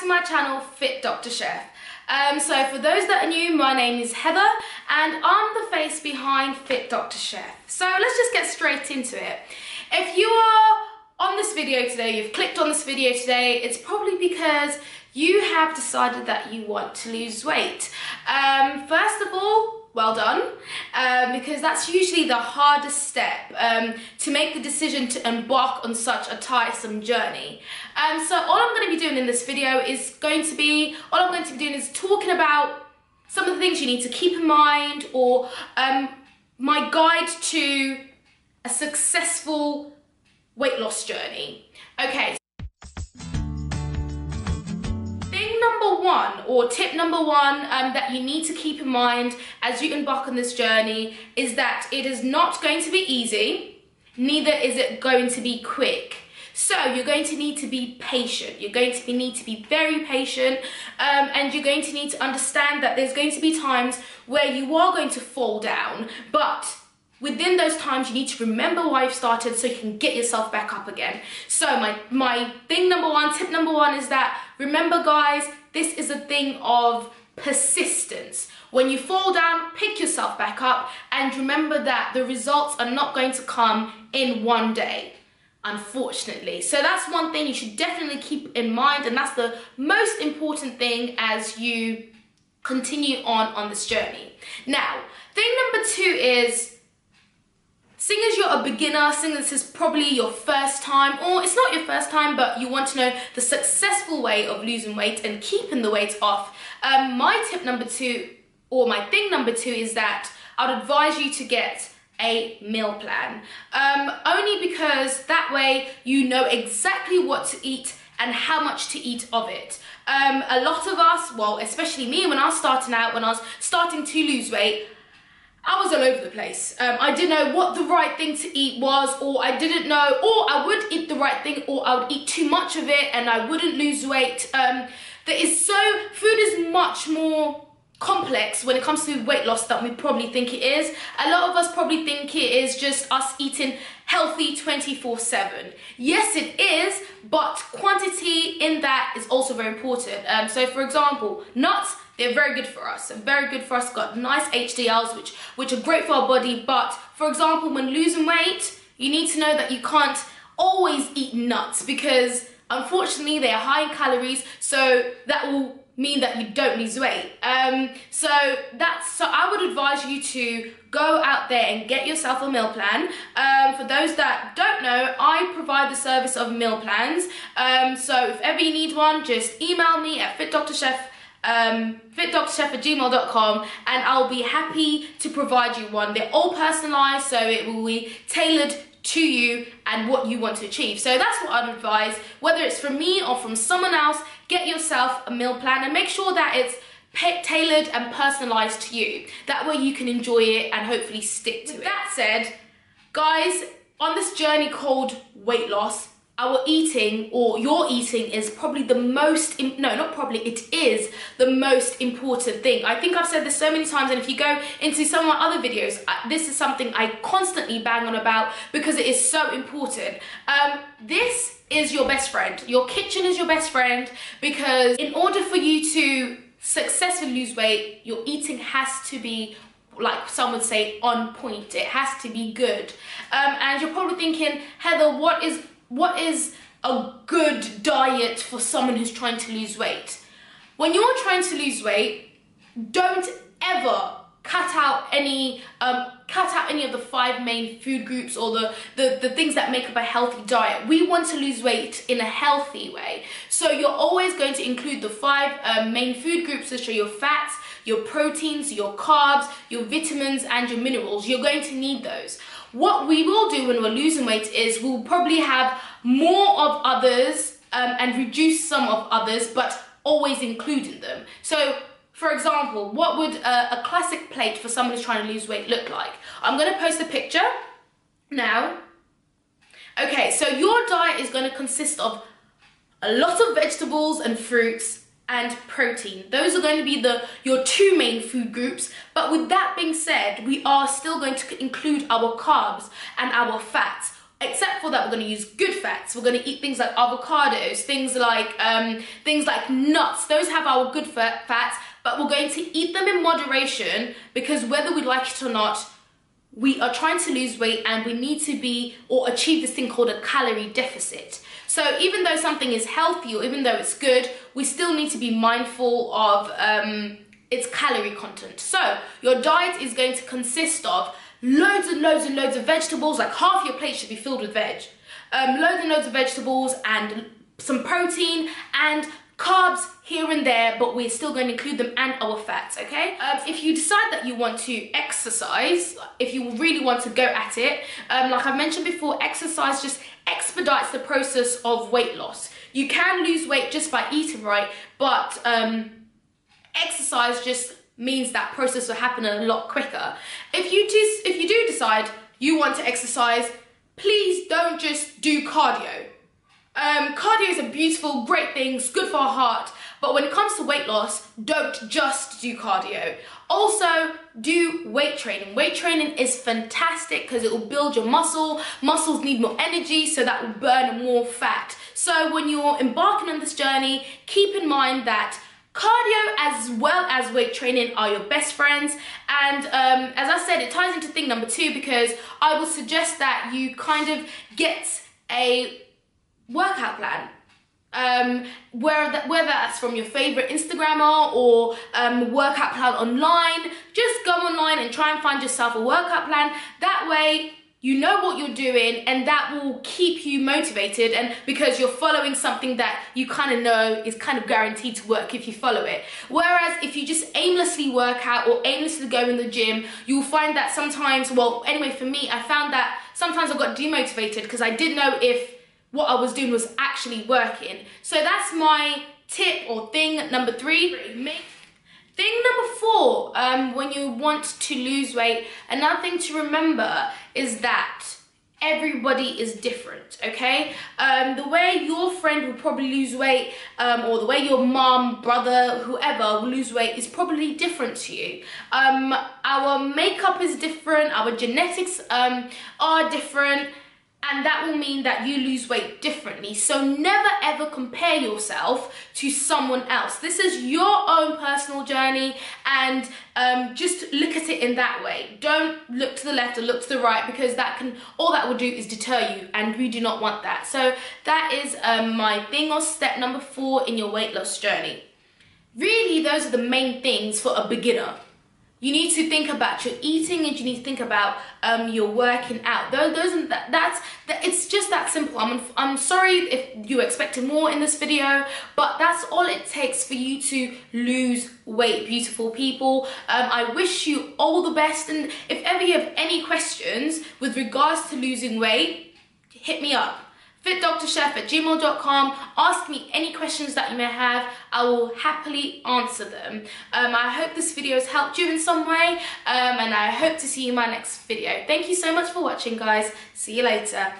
to my channel, Fitdrchef. So for those that are new, my name is Heather and I'm the face behind Fitdrchef. So let's just get straight into it. If you are on this video today, you've clicked on this video today, it's probably because you have decided that you want to lose weight. First of all, well done, because that's usually the hardest step, to make the decision to embark on such a tiresome journey. So all I'm going to be doing in this video is talking about some of the things you need to keep in mind, or my guide to a successful weight loss journey. Okay. Tip number one that you need to keep in mind as you embark on this journey is that it is not going to be easy, neither is it going to be quick. So you're going to need to be patient. You're going to need to be very patient, and you're going to need to understand that there's going to be times where you are going to fall down, but within those times, you need to remember why you've started so you can get yourself back up again. So my tip number one is that, remember guys, this is a thing of persistence. When you fall down, pick yourself back up and remember that the results are not going to come in one day, unfortunately. So that's one thing you should definitely keep in mind, and that's the most important thing as you continue on this journey. Now, thing number two is, seeing as you're a beginner, seeing this is probably your first time, or it's not your first time, but you want to know the successful way of losing weight and keeping the weight off, my tip number two, or my thing number two, is that I'd advise you to get a meal plan. Only because that way you know exactly what to eat and how much to eat of it. A lot of us, well, especially me, when I was starting out, when I was starting to lose weight, I was all over the place. I didn't know what the right thing to eat was, or I didn't know, or I would eat the right thing, or I would eat too much of it and I wouldn't lose weight. Food is much more complex when it comes to weight loss than we probably think it is. A lot of us probably think it is just us eating healthy 24/7. Yes, it is, but quantity in that is also very important. So for example, nuts, they're very good for us. Got nice HDLs, which are great for our body. But for example, when losing weight, you need to know that you can't always eat nuts, because unfortunately they are high in calories. So that will mean that you don't lose weight. So I would advise you to go out there and get yourself a meal plan. For those that don't know, I provide the service of meal plans. So if ever you need one, just email me at fitdrchef@gmail.com, and I'll be happy to provide you one. They're all personalized, so it will be tailored to you and what you want to achieve. So that's what I'd advise. Whether it's from me or from someone else, get yourself a meal plan and make sure that it's tailored and personalized to you. That way you can enjoy it and hopefully stick to it. With that said, guys, on this journey called weight loss, our eating, or your eating, is probably the most, it is the most important thing. I think I've said this so many times, and if you go into some of my other videos, this is something I constantly bang on about because it is so important. This is your best friend. Your kitchen is your best friend, because in order for you to successfully lose weight, your eating has to be, like some would say, on point. It has to be good. And you're probably thinking, Heather, what is a good diet for someone who's trying to lose weight? When you're trying to lose weight, don't ever cut out any of the 5 main food groups, or the things that make up a healthy diet. We want to lose weight in a healthy way. So you're always going to include the 5 main food groups, which are your fats, your proteins, your carbs, your vitamins, and your minerals. You're going to need those. What we will do when we're losing weight is we'll probably have more of others and reduce some of others, but always including them. So, for example, what would a classic plate for someone who's trying to lose weight look like? I'm going to post a picture now. Okay, so your diet is going to consist of a lot of vegetables and fruits and protein. Those are going to be your 2 main food groups. But with that being said, we are still going to include our carbs and our fats. except for that, we're going to use good fats. We're going to eat things like avocados, things like nuts. Those have our good fats, but we're going to eat them in moderation, because whether we like it or not, we are trying to lose weight and we need to be or achieve this thing called a calorie deficit. So even though something is healthy or even though it's good, we still need to be mindful of its calorie content. So your diet is going to consist of loads and loads and loads of vegetables. Like half your plate should be filled with veg. Loads and loads of vegetables and some protein and carbs here and there, but we're still going to include them and our fats, okay? If you decide that you want to exercise, if you really want to go at it, like I mentioned before, exercise just expedites the process of weight loss. You can lose weight just by eating right, but exercise just means that process will happen a lot quicker. If you do decide you want to exercise, please don't just do cardio. Cardio is a beautiful, great thing, it's good for our heart, but when it comes to weight loss, don't just do cardio. Also, do weight training. Weight training is fantastic because it will build your muscle. Muscles need more energy, so that will burn more fat. So when you're embarking on this journey, keep in mind that cardio as well as weight training are your best friends. And as I said, it ties into thing number 2, because I will suggest that you kind of get a workout plan, whether that's from your favorite Instagrammer or workout plan online. Just go online and try and find yourself a workout plan. That way you know what you're doing, and that will keep you motivated, and because you're following something that you kind of know is kind of guaranteed to work if you follow it. Whereas if you just aimlessly work out or aimlessly go in the gym, you'll find that sometimes, well, anyway, for me, I found that sometimes I got demotivated because I didn't know if what I was doing was actually working. So that's my tip or thing number 3. Thing number 4, when you want to lose weight, another thing to remember is that everybody is different, okay? The way your friend will probably lose weight, or the way your mom, brother, whoever will lose weight is probably different to you. Our makeup is different, our genetics are different, and that will mean that you lose weight differently. So never ever compare yourself to someone else. This is your own personal journey, and just look at it in that way. Don't look to the left or look to the right, because all that will do is deter you, and we do not want that. So that is my thing or step number 4 in your weight loss journey. Really, those are the main things for a beginner. You need to think about your eating, and you need to think about your working out. It's just that simple. I'm sorry if you expected more in this video, but that's all it takes for you to lose weight, beautiful people. I wish you all the best, and if ever you have any questions with regards to losing weight, hit me up. Fitdrchef@gmail.com. Ask me any questions that you may have. I will happily answer them. I hope this video has helped you in some way, and I hope to see you in my next video. Thank you so much for watching, guys. See you later.